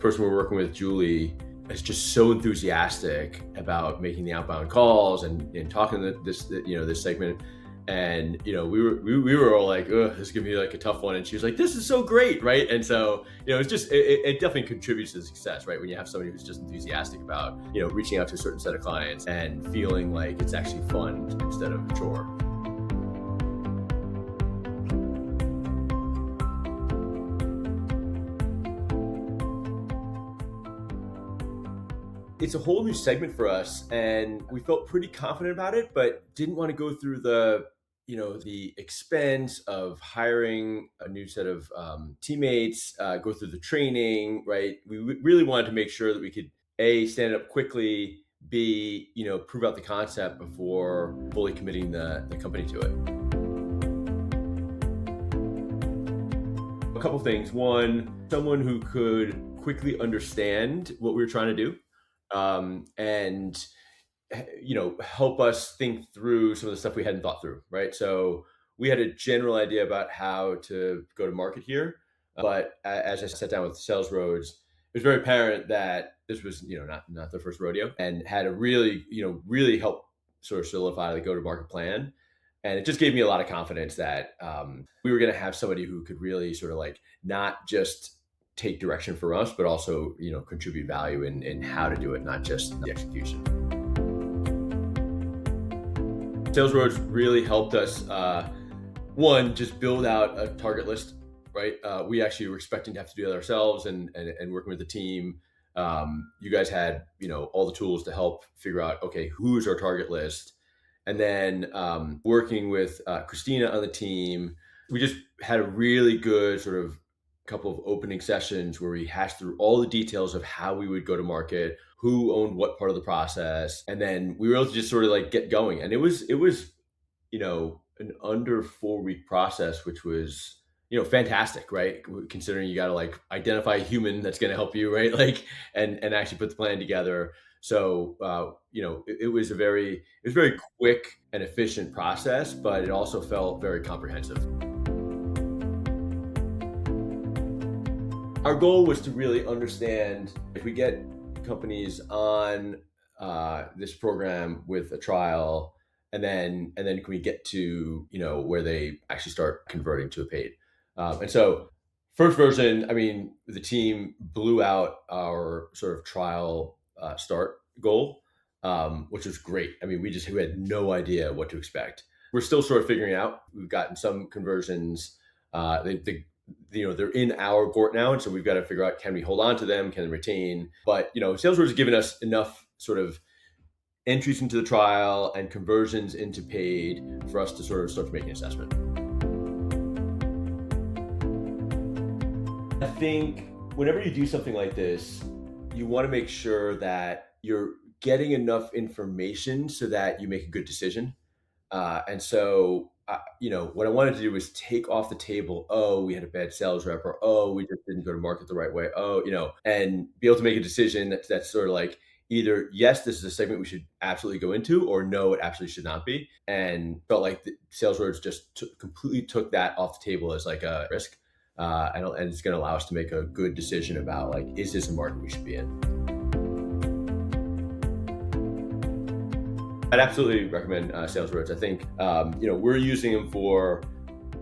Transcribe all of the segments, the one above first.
person we're working with, Julie, is just so enthusiastic about making the outbound calls and talking this segment. And we were all like, "Ugh, this is gonna be like a tough one." And she was like, "This is so great, right?" And so it's just it definitely contributes to the success, right? When you have somebody who's just enthusiastic about reaching out to a certain set of clients and feeling like it's actually fun instead of a chore. It's a whole new segment for us, and we felt pretty confident about it, but didn't want to go through the expense of hiring a new set of teammates, go through the training, right? We really wanted to make sure that we could A, stand it up quickly, B, prove out the concept before fully committing the company to it. A couple things. One, someone who could quickly understand what we were trying to do. And help us think through some of the stuff we hadn't thought through, right? So we had a general idea about how to go to market here, but as I sat down with SalesRoads, it was very apparent that this was not the first rodeo, and had to really help sort of solidify the go-to-market plan. And it just gave me a lot of confidence that we were going to have somebody who could really sort of like not just take direction for us, but also, contribute value in how to do it, not just the execution. SalesRoads really helped us, one, just build out a target list, right? We actually were expecting to have to do that ourselves and working with the team. You guys had, all the tools to help figure out, okay, who's our target list? And then working with Christina on the team, we just had a really good sort of couple of opening sessions where we hashed through all the details of how we would go to market, who owned what part of the process, and then we were able to just sort of like get going. And it was an under 4-week process, which was fantastic, right? Considering you got to like identify a human that's going to help you, right? Like and actually put the plan together. So it was a very quick and efficient process, but it also felt very comprehensive. Our goal was to really understand if we get companies on this program with a trial, and then can we get to where they actually start converting to a paid. And so first version, the team blew out our sort of trial start goal, which was great. We had no idea what to expect. We're still sort of figuring it out. We've gotten some conversions. They're in our court now, and so we've got to figure out, can we hold on to them, can they retain? But SalesRoads has given us enough sort of entries into the trial and conversions into paid for us to sort of start to make an assessment. I think whenever you do something like this, you want to make sure that you're getting enough information so that you make a good decision. And so what I wanted to do was take off the table, we had a bad sales rep, or we just didn't go to market the right way, and be able to make a decision that's sort of like either, yes, this is a segment we should absolutely go into, or no, it absolutely should not be. And felt like the SalesRoads just completely took that off the table as like a risk. And it's going to allow us to make a good decision about like, is this a market we should be in? I'd absolutely recommend SalesRoads. I think we're using them for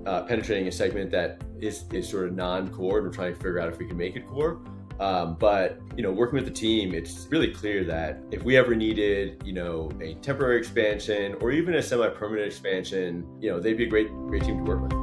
penetrating a segment that is sort of non-core. We're trying to figure out if we can make it core. But working with the team, it's really clear that if we ever needed a temporary expansion or even a semi-permanent expansion, they'd be a great team to work with.